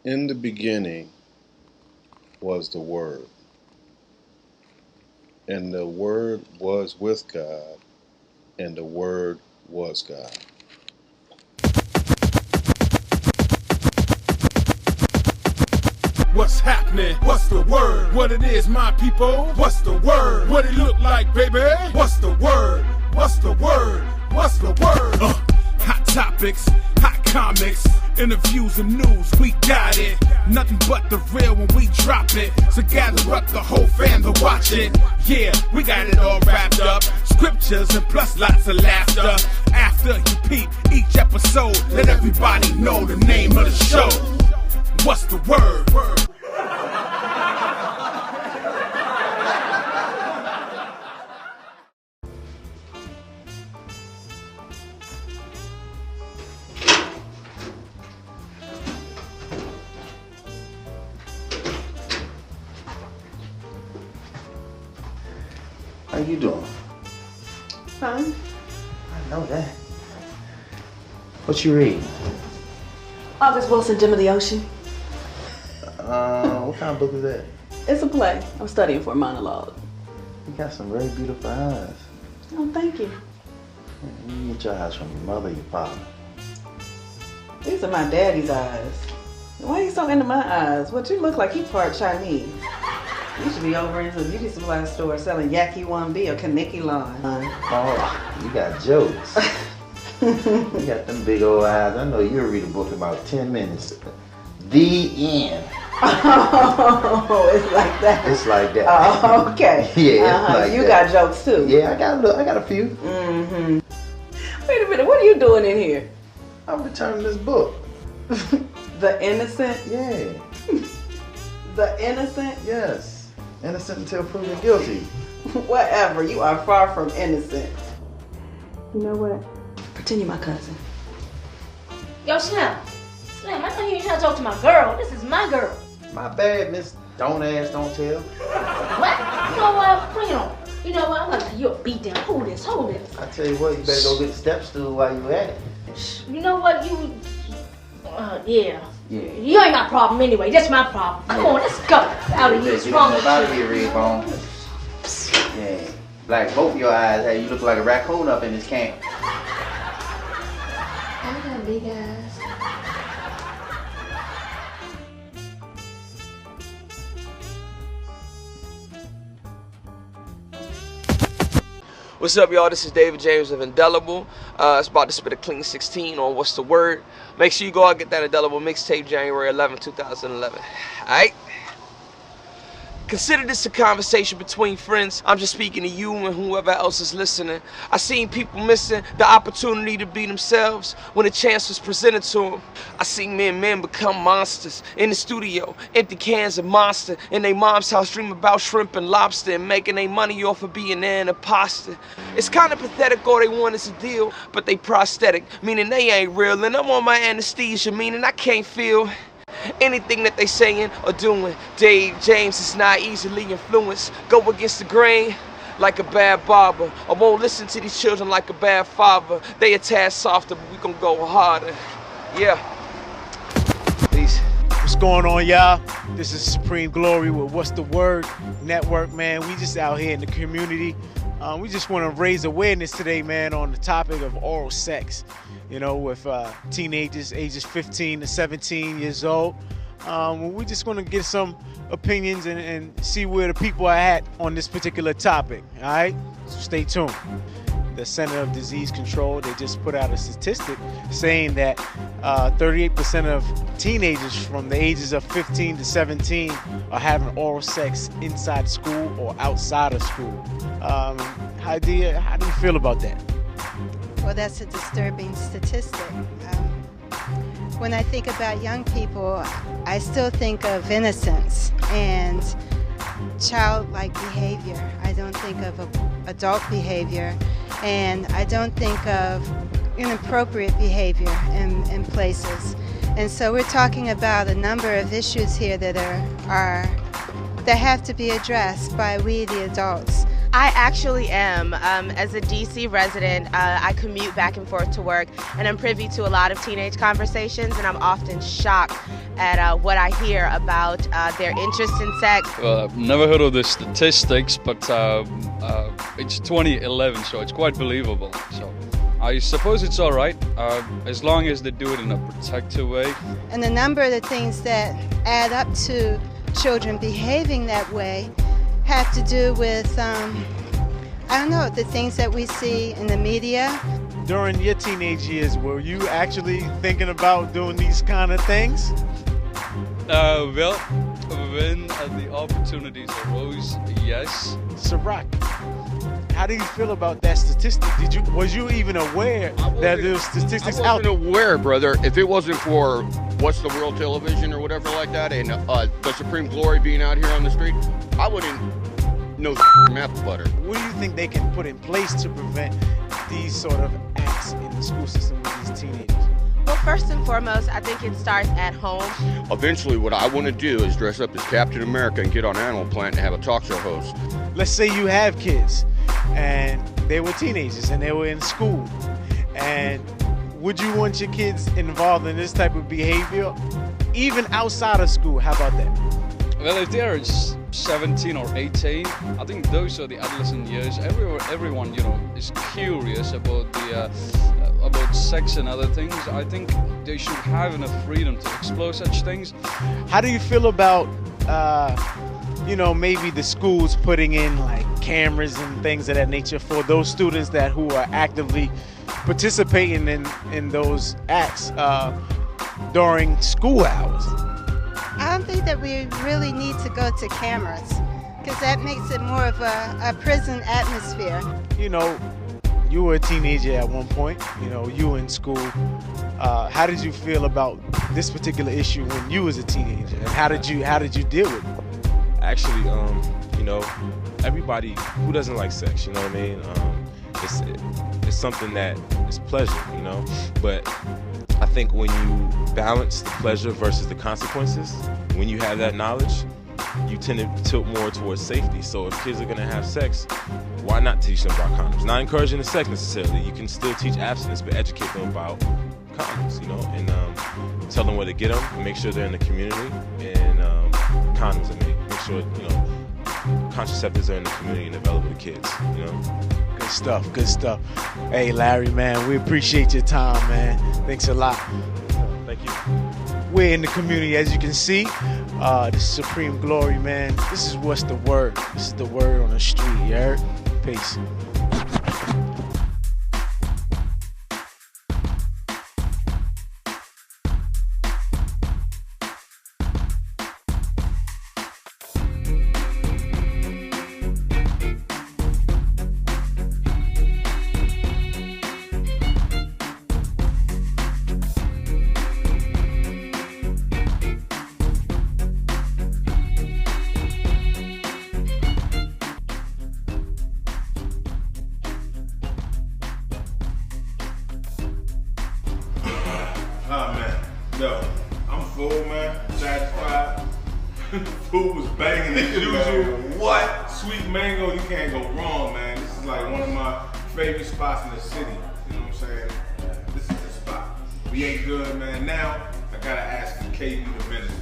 In the beginning was the Word, and the Word was with God, and the Word was God. What's happening? What's the word? What it is, my people? What's the word? What it look like, baby? What's the word? What's the word? What's the word? Hot topics, hot comics, interviews and news, we got it. Nothing but the real when we drop it. So gather up the whole fam to watch it. Yeah, we got it all wrapped up. Scriptures and plus lots of laughter. After you peep each episode, let everybody know the name of the show. What's the word? How you doing? Fine. I know that. What you reading? August Wilson, Gem of the Ocean. What kind of book is that? It's a play. I'm studying for a monologue. You got some very beautiful eyes. Oh, thank you. You get your eyes from your mother, your father. These are my daddy's eyes. Why are you so into my eyes? What, you look like you part Chinese. You should be over in the beauty supply store selling XHA1 or Kaneki line. Oh, you got jokes. You got them big old eyes. I know you'll read a book in about 10 minutes. The end. Oh, it's like that. It's like that. Oh, okay. Yeah, it's like you that. got jokes too. Yeah, I got a few. Mm-hmm. Wait a minute, what are you doing in here? I'm returning this book. The Innocent? Yeah. The Innocent? Yes. Innocent until proven guilty. Whatever, you are far from innocent. You know what? Pretend you're my cousin. Yo, Slim. Slim, I thought you were trying to talk to my girl. This is my girl. My bad, Miss Don't Ask, Don't Tell. What? You know what? Bring it on. You know what? I'm gonna give you a beat down. Hold this, hold this. I tell you what, you better go get the step stool while you at it. You know what? Yeah. Yeah. You ain't my problem anyway. That's my problem. Come on, let's go. Out of here. What's wrong with About you? here, Redbone. Yeah. Like both your eyes, hey, you look like a raccoon up in this camp. I got big eyes. What's up, y'all? This is David James of Indelible. It's about to spit a clean 16 on What's the Word. Make sure you go out and get that Indelible mixtape January 11, 2011. Alright? Consider this a conversation between friends. I'm just speaking to you and whoever else is listening. I seen people missing the opportunity to be themselves when a chance was presented to them. I seen men become monsters in the studio, empty cans of Monster in their mom's house, dream about shrimp and lobster and making their money off of being an imposter. It's kind of pathetic, all they want is a deal, but they prosthetic, meaning they ain't real, and I'm on my anesthesia, meaning I can't feel anything that they saying or doing. Dave James is not easily influenced. Go against the grain like a bad barber. I won't listen to these children like a bad father. They a tad softer, but we gon' go harder. Yeah. Peace. What's going on, y'all? This is Supreme Glory with What's the Word Network, man. We just out here in the community. We just want to raise awareness today, man, on the topic of oral sex. You know, with teenagers ages 15 to 17 years old. We're just going to get some opinions and see where the people are at on this particular topic, all right? So stay tuned. The Center of Disease Control, they just put out a statistic saying that 38% of teenagers from the ages of 15 to 17 are having oral sex inside school or outside of school. How do you feel about that? Well, that's a disturbing statistic. When I think about young people, I still think of innocence and childlike behavior. I don't think of adult behavior, and I don't think of inappropriate behavior in places. And so we're talking about a number of issues here that that have to be addressed by we, the adults. I actually am. As a DC resident, I commute back and forth to work, and I'm privy to a lot of teenage conversations, and I'm often shocked at what I hear about their interest in sex. Well, I've never heard of the statistics, but it's 2011, so it's quite believable. So I suppose it's all right, as long as they do it in a protective way. And a number of the things that add up to children behaving that way have to do with, I don't know, the things that we see in the media. During your teenage years, were you actually thinking about doing these kind of things? Well, when the opportunities arose, yes. Ciroc, how do you feel about that statistic? Was you even aware that there were statistics out there? I wasn't aware, brother. If it wasn't for What's the World Television or whatever like that, and the Supreme Glory being out here on the street, I wouldn't know from apple butter. What do you think they can put in place to prevent these sort of acts in the school system with these teenagers? Well, first and foremost, I think it starts at home. Eventually, what I want to do is dress up as Captain America and get on Animal Planet and have a talk show host. Let's say you have kids and they were teenagers and they were in school, and would you want your kids involved in this type of behavior even outside of school? How about that? Well, if they're 17 or 18, I think those are the adolescent years. Everyone, is curious about about sex and other things. I think they should have enough freedom to explore such things. How do you feel about, maybe the schools putting in like cameras and things of that nature for those students who are actively participating in those acts during school hours? I don't think that we really need to go to cameras, because that makes it more of a prison atmosphere. You were a teenager at one point, you were in school. How did you feel about this particular issue when you was a teenager, and how did you deal with it? Actually, everybody who doesn't like sex, you know what I mean? It's something that is pleasure, but I think when you balance the pleasure versus the consequences, when you have that knowledge, you tend to tilt more towards safety. So if kids are going to have sex, why not teach them about condoms? Not encouraging the sex necessarily. You can still teach abstinence, but educate them about condoms, and tell them where to get them, and make sure they're in the community, and condoms are made. Make sure, contraceptives are in the community and available to kids, Good stuff. Hey, Larry, man, we appreciate your time, man. Thanks a lot. Thank you. We're in the community, as you can see. This is Supreme Glory, man. This is What's the Word. This is the word on the street, you heard? Peace. Yo, I'm full, man. Satisfied. Food was banging as usual. What? Sweet mango, you can't go wrong, man. This is like one of my favorite spots in the city. You know what I'm saying? This is the spot. We ate good, man. Now, I gotta ask you, KB the minister,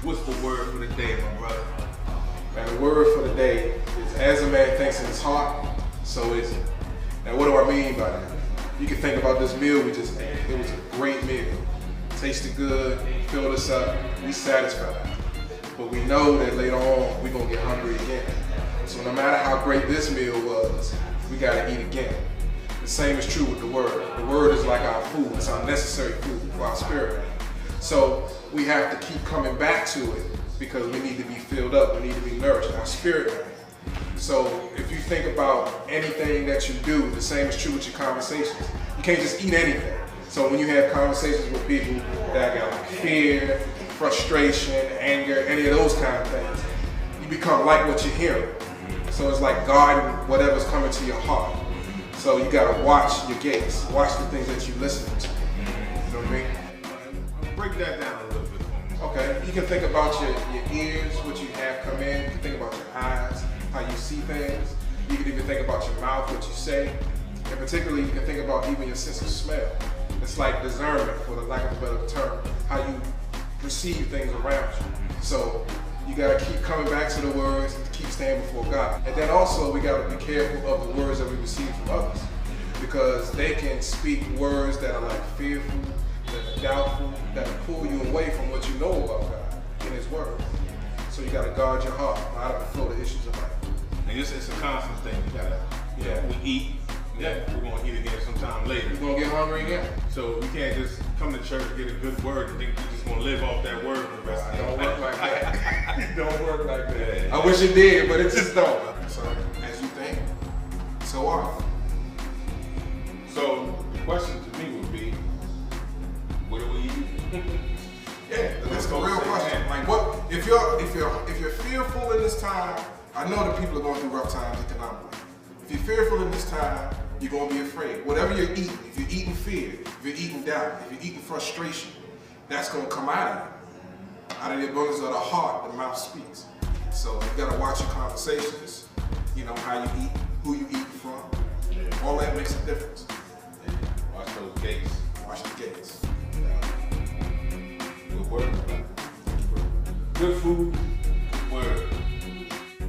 what's the word for the day, my brother? And the word for the day is, as a man thinks in his heart, so is he. Now, what do I mean by that? You can think about this meal we just ate. It was a great meal. Tasted good, filled us up, we satisfied. But we know that later on, we're gonna get hungry again. So no matter how great this meal was, we gotta eat again. The same is true with the word. The word is like our food, it's our necessary food for our spirit. So we have to keep coming back to it because we need to be filled up, we need to be nourished, our spirit man. So if you think about anything that you do, the same is true with your conversations. You can't just eat anything. So when you have conversations with people that got like fear, frustration, anger, any of those kind of things, you become like what you're hearing. So it's like guarding whatever's coming to your heart. So you gotta watch your gaze, watch the things that you listen to. You know what I mean? Break that down a little bit for me. Okay, you can think about your ears, what you have come in. You can think about your eyes, how you see things. You can even think about your mouth, what you say. And particularly, you can think about even your sense of smell. It's like discernment, for the lack of a better term, how you receive things around you. So you gotta keep coming back to the words and keep standing before God. And then also we gotta be careful of the words that we receive from others, because they can speak words that are like fearful, that are doubtful, that pull you away from what you know about God in His Word. So you gotta guard your heart out of the flow of the issues of life. And it's a constant thing. You gotta, we eat. Yeah, we're gonna eat again sometime later. You're gonna get hungry again. So we can't just come to church, get a good word, and think we're just gonna live off that word for the rest of the Don't work like that. It don't work like that. I wish it did, but it just don't. So as you think, so are you. So the question to me would be, what do we eat? Yeah, that's the real question. Like, what if you're fearful in this time? I know that people are going through rough times economically. If you're fearful in this time, you're going to be afraid. Whatever you're eating, if you're eating fear, if you're eating doubt, if you're eating frustration, that's going to come out of you. Out of the abundance of the heart, the mouth speaks. So you got to watch your conversations. You know how you eat, who you eat from. All that makes a difference. Watch those gates. Watch the gates. Good word. Good food. Good word.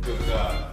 Good God.